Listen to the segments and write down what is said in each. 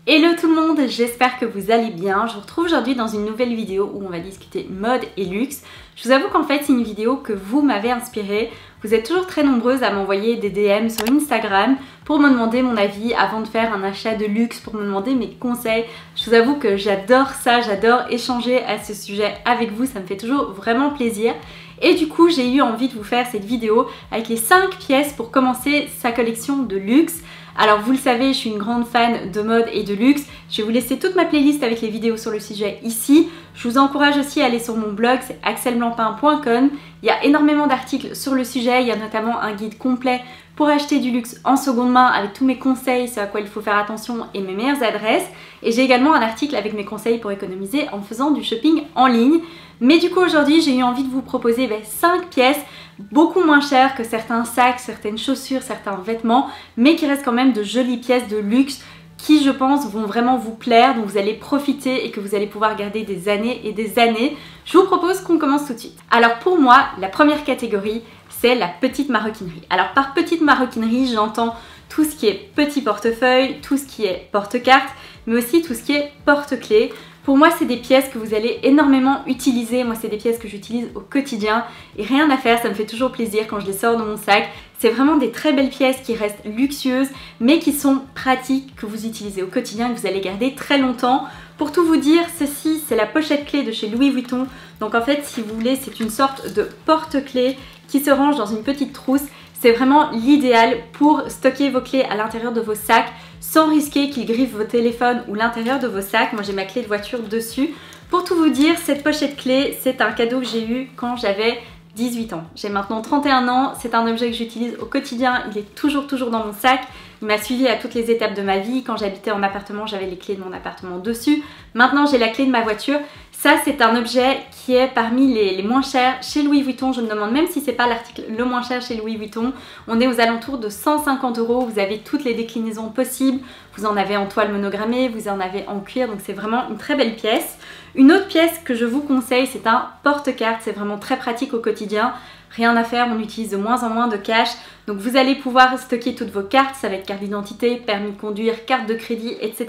Hello tout le monde, j'espère que vous allez bien. Je vous retrouve aujourd'hui dans une nouvelle vidéo où on va discuter mode et luxe. Je vous avoue qu'en fait c'est une vidéo que vous m'avez inspirée. Vous êtes toujours très nombreuses à m'envoyer des DM sur Instagram pour me demander mon avis avant de faire un achat de luxe, pour me demander mes conseils. Je vous avoue que j'adore ça, j'adore échanger à ce sujet avec vous, ça me fait toujours vraiment plaisir. Et du coup j'ai eu envie de vous faire cette vidéo avec les 5 pièces pour commencer sa collection de luxe. Alors vous le savez, je suis une grande fan de mode et de luxe. Je vais vous laisser toute ma playlist avec les vidéos sur le sujet ici. Je vous encourage aussi à aller sur mon blog, c'est axelblampin.com. Il y a énormément d'articles sur le sujet. Il y a notamment un guide complet pour acheter du luxe en seconde main avec tous mes conseils, ce à quoi il faut faire attention et mes meilleures adresses. Et j'ai également un article avec mes conseils pour économiser en faisant du shopping en ligne. Mais du coup aujourd'hui j'ai eu envie de vous proposer 5 pièces beaucoup moins chères que certains sacs, certaines chaussures, certains vêtements, mais qui restent quand même de jolies pièces de luxe qui je pense vont vraiment vous plaire, dont vous allez profiter et que vous allez pouvoir garder des années et des années. Je vous propose qu'on commence tout de suite. Alors pour moi, la première catégorie, c'est la petite maroquinerie. Alors par petite maroquinerie, j'entends tout ce qui est petit portefeuille, tout ce qui est porte-carte, mais aussi tout ce qui est porte-clés. Pour moi, c'est des pièces que vous allez énormément utiliser. Moi, c'est des pièces que j'utilise au quotidien et rien à faire, ça me fait toujours plaisir quand je les sors de mon sac. C'est vraiment des très belles pièces qui restent luxueuses, mais qui sont pratiques, que vous utilisez au quotidien, que vous allez garder très longtemps. Pour tout vous dire, ceci, c'est la pochette clé de chez Louis Vuitton. Donc en fait, si vous voulez, c'est une sorte de porte-clés qui se range dans une petite trousse. C'est vraiment l'idéal pour stocker vos clés à l'intérieur de vos sacs sans risquer qu'ils griffent vos téléphones ou l'intérieur de vos sacs. Moi j'ai ma clé de voiture dessus. Pour tout vous dire, cette pochette clé, c'est un cadeau que j'ai eu quand j'avais 18 ans. J'ai maintenant 31 ans, c'est un objet que j'utilise au quotidien, il est toujours dans mon sac. Il m'a suivi à toutes les étapes de ma vie. Quand j'habitais en appartement, j'avais les clés de mon appartement dessus. Maintenant j'ai la clé de ma voiture. Ça, c'est un objet qui est parmi les moins chers chez Louis Vuitton. Je me demande même si c'est pas l'article le moins cher chez Louis Vuitton. On est aux alentours de 150 €. Vous avez toutes les déclinaisons possibles. Vous en avez en toile monogrammée, vous en avez en cuir. Donc c'est vraiment une très belle pièce. Une autre pièce que je vous conseille, c'est un porte-carte. C'est vraiment très pratique au quotidien. Rien à faire, on utilise de moins en moins de cash. Donc vous allez pouvoir stocker toutes vos cartes, ça va être carte d'identité, permis de conduire, carte de crédit, etc.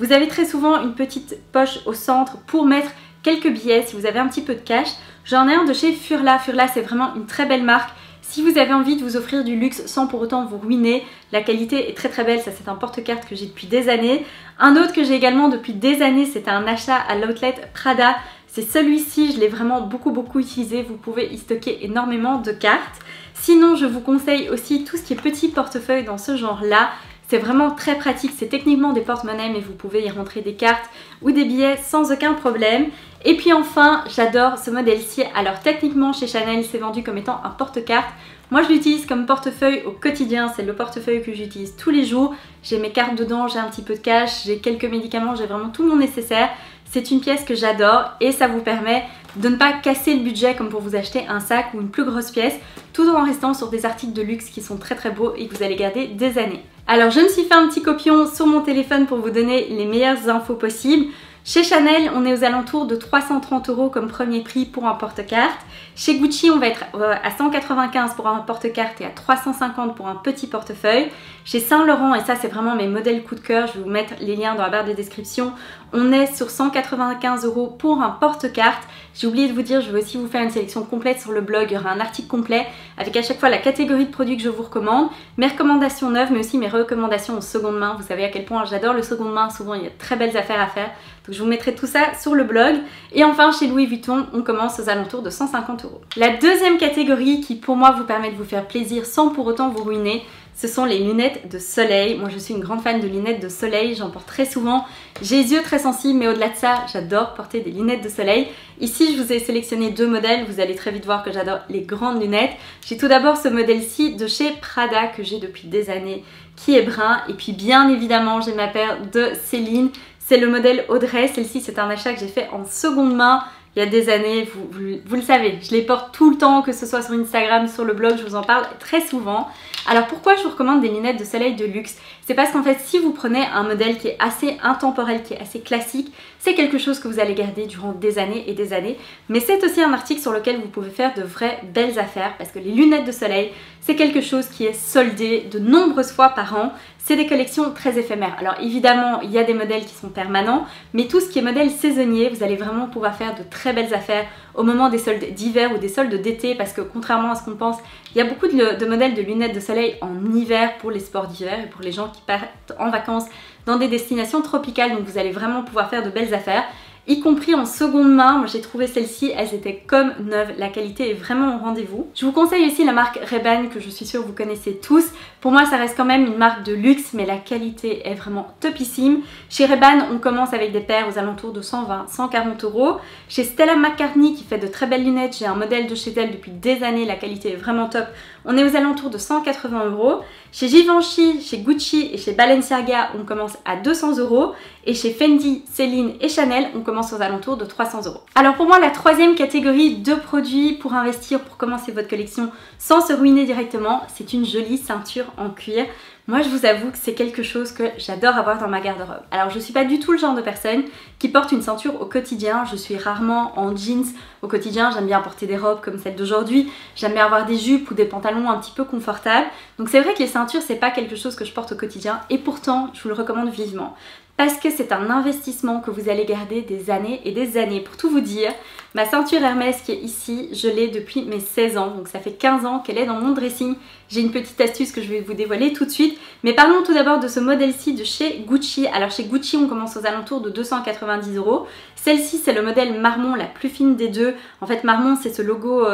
Vous avez très souvent une petite poche au centre pour mettre quelques billets si vous avez un petit peu de cash. J'en ai un de chez Furla. Furla, c'est vraiment une très belle marque. Si vous avez envie de vous offrir du luxe sans pour autant vous ruiner, la qualité est très belle. Ça, c'est un porte-carte que j'ai depuis des années. Un autre que j'ai également depuis des années, c'est un achat à l'outlet Prada. C'est celui-ci, je l'ai vraiment beaucoup utilisé. Vous pouvez y stocker énormément de cartes. Sinon, je vous conseille aussi tout ce qui est petit portefeuille dans ce genre-là. C'est vraiment très pratique, c'est techniquement des porte-monnaies, mais vous pouvez y rentrer des cartes ou des billets sans aucun problème. Et puis enfin, j'adore ce modèle-ci. Alors techniquement, chez Chanel, c'est vendu comme étant un porte-carte. Moi, je l'utilise comme portefeuille au quotidien. C'est le portefeuille que j'utilise tous les jours. J'ai mes cartes dedans, j'ai un petit peu de cash, j'ai quelques médicaments, j'ai vraiment tout mon nécessaire. C'est une pièce que j'adore et ça vous permet de ne pas casser le budget comme pour vous acheter un sac ou une plus grosse pièce, tout en restant sur des articles de luxe qui sont très beaux et que vous allez garder des années. Alors je me suis fait un petit copion sur mon téléphone pour vous donner les meilleures infos possibles. Chez Chanel, on est aux alentours de 330 € comme premier prix pour un porte-carte. Chez Gucci, on va être à 195 pour un porte-carte et à 350 pour un petit portefeuille. Chez Saint Laurent, et ça c'est vraiment mes modèles coup de cœur, je vais vous mettre les liens dans la barre de description, on est sur 195 € pour un porte-carte. J'ai oublié de vous dire, je vais aussi vous faire une sélection complète sur le blog, il y aura un article complet avec à chaque fois la catégorie de produits que je vous recommande, mes recommandations neuves mais aussi mes recommandations en seconde main. Vous savez à quel point j'adore le seconde main, souvent il y a de très belles affaires à faire. Donc je vous mettrai tout ça sur le blog. Et enfin chez Louis Vuitton, on commence aux alentours de 150 €. La deuxième catégorie qui pour moi vous permet de vous faire plaisir sans pour autant vous ruiner, ce sont les lunettes de soleil. Moi je suis une grande fan de lunettes de soleil, j'en porte très souvent. J'ai les yeux très sensibles mais au-delà de ça, j'adore porter des lunettes de soleil. Ici je vous ai sélectionné 2 modèles, vous allez très vite voir que j'adore les grandes lunettes. J'ai tout d'abord ce modèle-ci de chez Prada que j'ai depuis des années qui est brun. Et puis bien évidemment j'ai ma paire de Céline. C'est le modèle Audrey, celle-ci c'est un achat que j'ai fait en seconde main il y a des années, vous le savez, je les porte tout le temps, que ce soit sur Instagram, sur le blog, je vous en parle très souvent. Alors pourquoi je vous recommande des lunettes de soleil de luxe? C'est parce qu'en fait si vous prenez un modèle qui est assez intemporel, qui est assez classique, c'est quelque chose que vous allez garder durant des années et des années. Mais c'est aussi un article sur lequel vous pouvez faire de vraies belles affaires parce que les lunettes de soleil, c'est quelque chose qui est soldé de nombreuses fois par an. c'est des collections très éphémères. Alors évidemment, il y a des modèles qui sont permanents, mais tout ce qui est modèle saisonnier, vous allez vraiment pouvoir faire de très belles affaires au moment des soldes d'hiver ou des soldes d'été, parce que contrairement à ce qu'on pense, il y a beaucoup de modèles de lunettes de soleil en hiver pour les sports d'hiver et pour les gens qui partent en vacances dans des destinations tropicales, donc vous allez vraiment pouvoir faire de belles affaires. Y compris en seconde main, moi j'ai trouvé celles-ci, elles étaient comme neuves, la qualité est vraiment au rendez-vous. Je vous conseille aussi la marque Ray-Ban que je suis sûre vous connaissez tous. Pour moi ça reste quand même une marque de luxe mais la qualité est vraiment topissime. Chez Ray-Ban on commence avec des paires aux alentours de 120-140 €. Chez Stella McCartney qui fait de très belles lunettes, j'ai un modèle de chez elle depuis des années, la qualité est vraiment top. On est aux alentours de 180 €. Chez Givenchy, chez Gucci et chez Balenciaga on commence à 200 €. Et chez Fendi, Celine et Chanel on commence aux alentours de 300 €. Alors pour moi la troisième catégorie de produits pour investir, pour commencer votre collection sans se ruiner directement, c'est une jolie ceinture en cuir. Moi je vous avoue que c'est quelque chose que j'adore avoir dans ma garde-robe. Alors je suis pas du tout le genre de personne qui porte une ceinture au quotidien, je suis rarement en jeans au quotidien, j'aime bien porter des robes comme celle d'aujourd'hui, j'aime bien avoir des jupes ou des pantalons un petit peu confortables. Donc c'est vrai que les ceintures c'est pas quelque chose que je porte au quotidien et pourtant je vous le recommande vivement. Parce que c'est un investissement que vous allez garder des années et des années. Pour tout vous dire, ma ceinture Hermès qui est ici, je l'ai depuis mes 16 ans. Donc ça fait 15 ans qu'elle est dans mon dressing. J'ai une petite astuce que je vais vous dévoiler tout de suite. Mais parlons tout d'abord de ce modèle-ci de chez Gucci. Alors chez Gucci, on commence aux alentours de 290 €. Celle-ci, c'est le modèle marron, la plus fine des deux. En fait, marron, c'est ce logo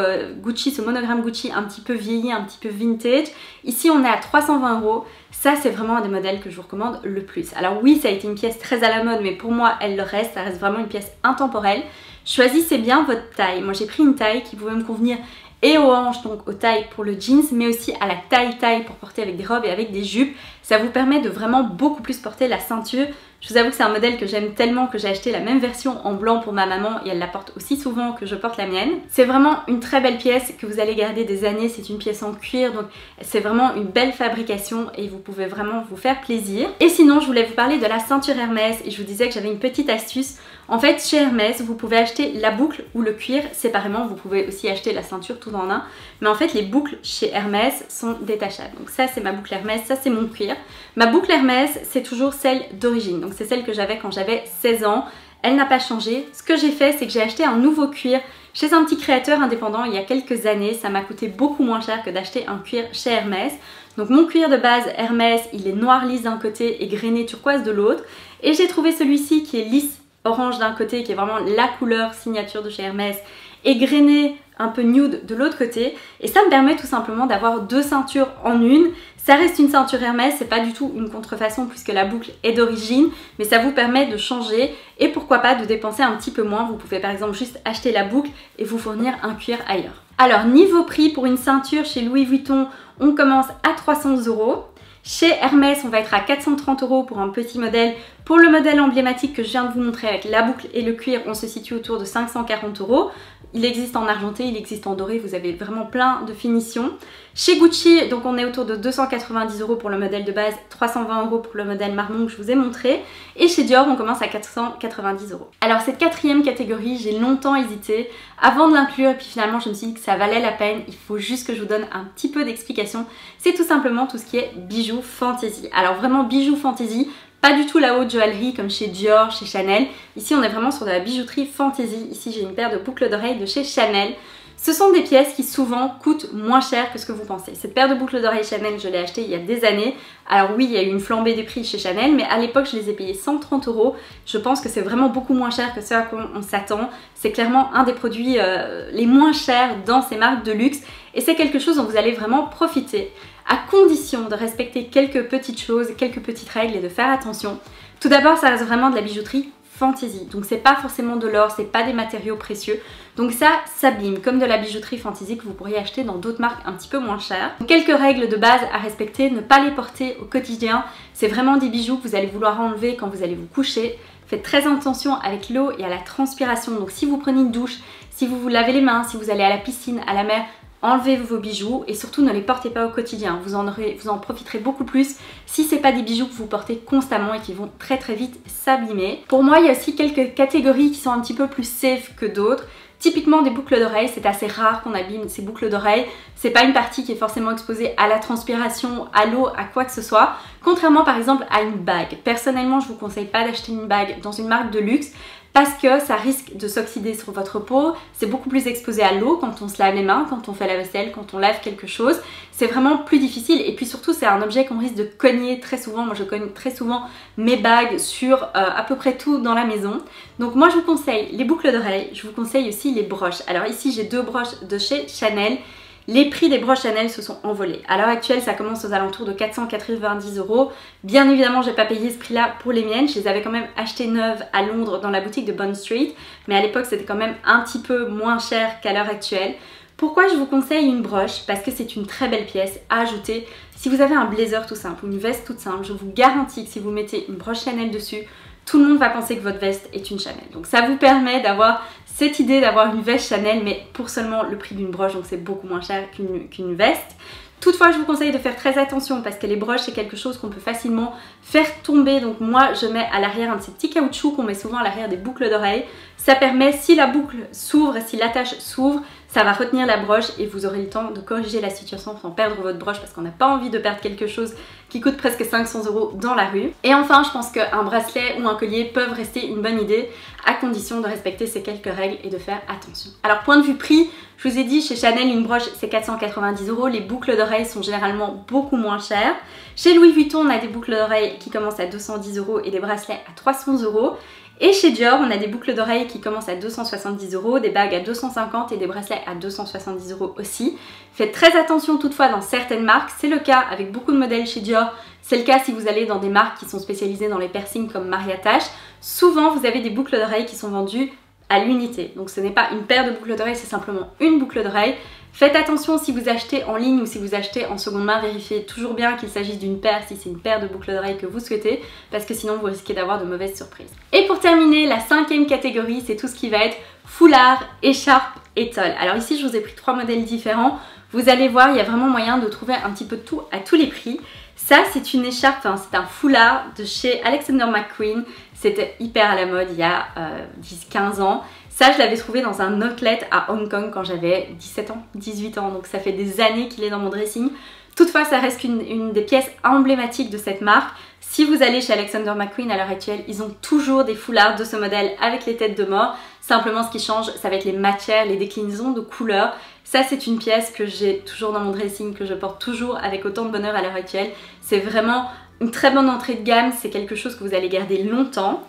Gucci, ce monogramme Gucci un petit peu vieilli, un petit peu vintage. Ici, on est à 320 €. Ça, c'est vraiment un des modèles que je vous recommande le plus. Alors oui, ça a été une pièce très à la mode, mais pour moi, elle le reste. Ça reste vraiment une pièce intemporelle. Choisissez bien votre taille. Moi, j'ai pris une taille qui pouvait me convenir et aux hanches, donc aux tailles pour le jeans, mais aussi à la taille pour porter avec des robes et avec des jupes. Ça vous permet de vraiment beaucoup plus porter la ceinture. Je vous avoue que c'est un modèle que j'aime tellement que j'ai acheté la même version en blanc pour ma maman et elle la porte aussi souvent que je porte la mienne. C'est vraiment une très belle pièce que vous allez garder des années, c'est une pièce en cuir donc c'est vraiment une belle fabrication et vous pouvez vraiment vous faire plaisir. Et sinon je voulais vous parler de la ceinture Hermès et je vous disais que j'avais une petite astuce. En fait chez Hermès vous pouvez acheter la boucle ou le cuir séparément, vous pouvez aussi acheter la ceinture tout en un, mais en fait les boucles chez Hermès sont détachables. Donc ça c'est ma boucle Hermès, ça c'est mon cuir. Ma boucle Hermès c'est toujours celle d'origine, donc c'est celle que j'avais quand j'avais 16 ans, elle n'a pas changé. Ce que j'ai fait c'est que j'ai acheté un nouveau cuir chez un petit créateur indépendant il y a quelques années, ça m'a coûté beaucoup moins cher que d'acheter un cuir chez Hermès. Donc mon cuir de base Hermès, il est noir lisse d'un côté et grainé turquoise de l'autre, et j'ai trouvé celui-ci qui est lisse orange d'un côté, qui est vraiment la couleur signature de chez Hermès, et grainé un peu nude de l'autre côté, et ça me permet tout simplement d'avoir deux ceintures en une. Ça reste une ceinture Hermès, c'est pas du tout une contrefaçon puisque la boucle est d'origine, mais ça vous permet de changer et pourquoi pas de dépenser un petit peu moins. Vous pouvez par exemple juste acheter la boucle et vous fournir un cuir ailleurs. Alors niveau prix, pour une ceinture chez Louis Vuitton, on commence à 300 €. Chez Hermès, on va être à 430 € pour un petit modèle. Pour le modèle emblématique que je viens de vous montrer avec la boucle et le cuir, on se situe autour de 540 €. Il existe en argenté, il existe en doré, vous avez vraiment plein de finitions. Chez Gucci, donc on est autour de 290 € pour le modèle de base, 320 € pour le modèle marron que je vous ai montré. Et chez Dior, on commence à 490 €. Alors cette quatrième catégorie, j'ai longtemps hésité avant de l'inclure et puis finalement je me suis dit que ça valait la peine. Il faut juste que je vous donne un petit peu d'explication. C'est tout simplement tout ce qui est bijoux fantasy. Alors vraiment bijoux fantasy, pas du tout la haute joaillerie comme chez Dior, chez Chanel. Ici on est vraiment sur de la bijouterie fantasy. Ici j'ai une paire de boucles d'oreilles de chez Chanel. Ce sont des pièces qui souvent coûtent moins cher que ce que vous pensez. Cette paire de boucles d'oreilles Chanel, je l'ai achetée il y a des années. Alors oui, il y a eu une flambée des prix chez Chanel, mais à l'époque, je les ai payées 130 €. Je pense que c'est vraiment beaucoup moins cher que ce à quoi on s'attend. C'est clairement un des produits les moins chers dans ces marques de luxe. Et c'est quelque chose dont vous allez vraiment profiter, à condition de respecter quelques petites choses, quelques petites règles et de faire attention. Tout d'abord, ça reste vraiment de la bijouterie fantasy, donc c'est pas forcément de l'or, c'est pas des matériaux précieux, donc ça s'abîme comme de la bijouterie fantasy que vous pourriez acheter dans d'autres marques un petit peu moins chères. Donc, quelques règles de base à respecter: ne pas les porter au quotidien, c'est vraiment des bijoux que vous allez vouloir enlever quand vous allez vous coucher. Faites très attention avec l'eau et à la transpiration, donc si vous prenez une douche, si vous vous lavez les mains, si vous allez à la piscine, à la mer, enlevez vos bijoux et surtout ne les portez pas au quotidien. Vous en profiterez beaucoup plus si ce n'est pas des bijoux que vous portez constamment et qui vont très vite s'abîmer. Pour moi, il y a aussi quelques catégories qui sont un petit peu plus safe que d'autres. Typiquement des boucles d'oreilles, c'est assez rare qu'on abîme ces boucles d'oreilles. C'est pas une partie qui est forcément exposée à la transpiration, à l'eau, à quoi que ce soit. Contrairement par exemple à une bague. Personnellement, je vous conseille pas d'acheter une bague dans une marque de luxe parce que ça risque de s'oxyder sur votre peau, c'est beaucoup plus exposé à l'eau quand on se lave les mains, quand on fait la vaisselle, quand on lave quelque chose. C'est vraiment plus difficile et puis surtout c'est un objet qu'on risque de cogner très souvent. Moi je cogne très souvent mes bagues sur à peu près tout dans la maison. Donc moi je vous conseille les boucles d'oreilles, je vous conseille aussi les broches. Alors ici j'ai deux broches de chez Chanel. Les prix des broches Chanel se sont envolés. À l'heure actuelle, ça commence aux alentours de 490 €. Bien évidemment, je n'ai pas payé ce prix-là pour les miennes. Je les avais quand même achetées neuves à Londres dans la boutique de Bond Street. Mais à l'époque, c'était quand même un petit peu moins cher qu'à l'heure actuelle. Pourquoi je vous conseille une broche? Parce que c'est une très belle pièce à ajouter. Si vous avez un blazer tout simple ou une veste toute simple, je vous garantis que si vous mettez une broche Chanel dessus, tout le monde va penser que votre veste est une Chanel. Donc ça vous permet d'avoir cette idée d'avoir une veste Chanel, mais pour seulement le prix d'une broche, donc c'est beaucoup moins cher qu'une veste. Toutefois, je vous conseille de faire très attention parce que les broches, c'est quelque chose qu'on peut facilement faire tomber. Donc moi, je mets à l'arrière un de ces petits caoutchoucs qu'on met souvent à l'arrière des boucles d'oreilles. Ça permet, si la boucle s'ouvre, si l'attache s'ouvre, ça va retenir la broche et vous aurez le temps de corriger la situation sans perdre votre broche parce qu'on n'a pas envie de perdre quelque chose qui coûte presque 500 € dans la rue. Et enfin, je pense qu'un bracelet ou un collier peuvent rester une bonne idée à condition de respecter ces quelques règles et de faire attention. Alors point de vue prix, je vous ai dit chez Chanel une broche c'est 490 €, les boucles d'oreilles sont généralement beaucoup moins chères. Chez Louis Vuitton on a des boucles d'oreilles qui commencent à 210 € et des bracelets à 300 €. Et chez Dior, on a des boucles d'oreilles qui commencent à 270 €, des bagues à 250 et des bracelets à 270 € aussi. Faites très attention toutefois dans certaines marques, c'est le cas avec beaucoup de modèles chez Dior, c'est le cas si vous allez dans des marques qui sont spécialisées dans les piercings comme Maria Tache. Souvent vous avez des boucles d'oreilles qui sont vendues à l'unité, donc ce n'est pas une paire de boucles d'oreilles, c'est simplement une boucle d'oreille. Faites attention si vous achetez en ligne ou si vous achetez en seconde main, vérifiez toujours bien qu'il s'agisse d'une paire si c'est une paire de boucles d'oreilles que vous souhaitez parce que sinon vous risquez d'avoir de mauvaises surprises. Et pour terminer, la cinquième catégorie, c'est tout ce qui va être foulard, écharpe et tolle. Alors ici je vous ai pris trois modèles différents, vous allez voir il y a vraiment moyen de trouver un petit peu de tout à tous les prix. Ça c'est une écharpe, enfin c'est un foulard de chez Alexander McQueen, c'était hyper à la mode il y a 10-15 ans. Ça, je l'avais trouvé dans un outlet à Hong Kong quand j'avais 17 ans, 18 ans. Donc ça fait des années qu'il est dans mon dressing. Toutefois, ça reste une des pièces emblématiques de cette marque. Si vous allez chez Alexander McQueen à l'heure actuelle, ils ont toujours des foulards de ce modèle avec les têtes de mort. Simplement, ce qui change, ça va être les matières, les déclinaisons de couleurs. Ça, c'est une pièce que j'ai toujours dans mon dressing, que je porte toujours avec autant de bonheur à l'heure actuelle. C'est vraiment une très bonne entrée de gamme. C'est quelque chose que vous allez garder longtemps.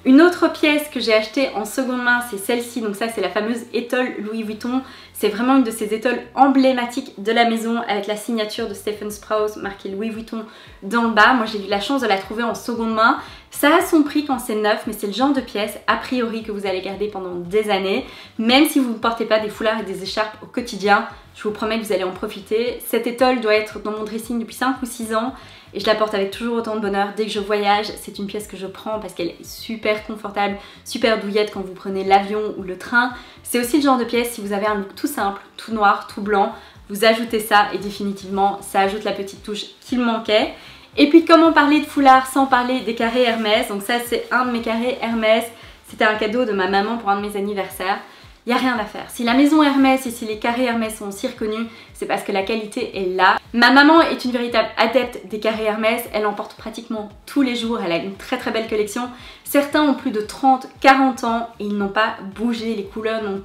Une autre pièce que j'ai achetée en seconde main, c'est celle-ci. Donc ça, c'est la fameuse étole Louis Vuitton. C'est vraiment une de ces étoiles emblématiques de la maison avec la signature de Stephen Sprouse marquée Louis Vuitton dans le bas. Moi, j'ai eu la chance de la trouver en seconde main. Ça a son prix quand c'est neuf, mais c'est le genre de pièce, a priori, que vous allez garder pendant des années. Même si vous ne portez pas des foulards et des écharpes au quotidien, je vous promets que vous allez en profiter. Cette étole doit être dans mon dressing depuis 5 ou 6 ans. Et je la porte avec toujours autant de bonheur. Dès que je voyage, c'est une pièce que je prends parce qu'elle est super confortable, super douillette quand vous prenez l'avion ou le train. C'est aussi le genre de pièce, si vous avez un look tout simple, tout noir, tout blanc, vous ajoutez ça et définitivement, ça ajoute la petite touche qu'il manquait. Et puis comment parler de foulard sans parler des carrés Hermès. Donc ça, c'est un de mes carrés Hermès. C'était un cadeau de ma maman pour un de mes anniversaires. Il n'y a rien à faire. Si la maison Hermès et si les carrés Hermès sont aussi reconnus, c'est parce que la qualité est là. Ma maman est une véritable adepte des carrés Hermès. Elle en porte pratiquement tous les jours. Elle a une très très belle collection. Certains ont plus de 30-40 ans et ils n'ont pas bougé. Les couleurs n'ont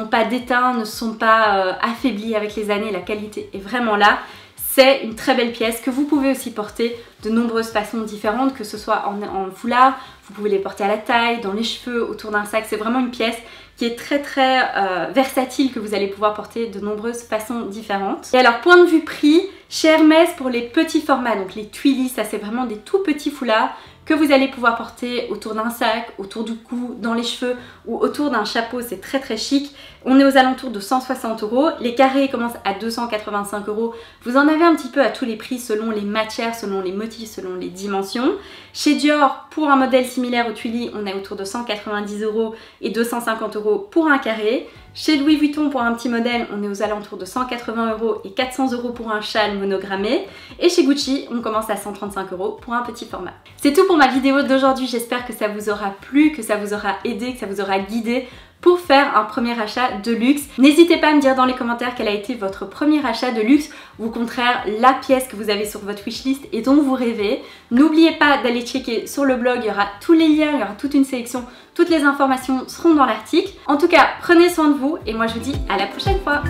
pas d'éteint, ne sont pas affaiblies avec les années. La qualité est vraiment là. C'est une très belle pièce que vous pouvez aussi porter de nombreuses façons différentes, que ce soit en foulard, vous pouvez les porter à la taille, dans les cheveux, autour d'un sac. C'est vraiment une pièce qui est très très versatile, que vous allez pouvoir porter de nombreuses façons différentes. Et alors point de vue prix, chez Hermès pour les petits formats, donc les Twilly, ça c'est vraiment des tout petits foulards que vous allez pouvoir porter autour d'un sac, autour du cou, dans les cheveux ou autour d'un chapeau, c'est très très chic. On est aux alentours de 160 €. Les carrés commencent à 285 €. Vous en avez un petit peu à tous les prix selon les matières, selon les motifs, selon les dimensions. Chez Dior, pour un modèle similaire au Twilly, on est autour de 190 € et 250 € pour un carré. Chez Louis Vuitton, pour un petit modèle, on est aux alentours de 180 € et 400 € pour un châle monogrammé. Et chez Gucci, on commence à 135 € pour un petit format. C'est tout pour ma vidéo d'aujourd'hui. J'espère que ça vous aura plu, que ça vous aura aidé, que ça vous aura guidé pour faire un premier achat de luxe. N'hésitez pas à me dire dans les commentaires quel a été votre premier achat de luxe ou au contraire la pièce que vous avez sur votre wishlist et dont vous rêvez. N'oubliez pas d'aller checker sur le blog, il y aura tous les liens, il y aura toute une sélection, toutes les informations seront dans l'article. En tout cas, prenez soin de vous et moi je vous dis à la prochaine fois.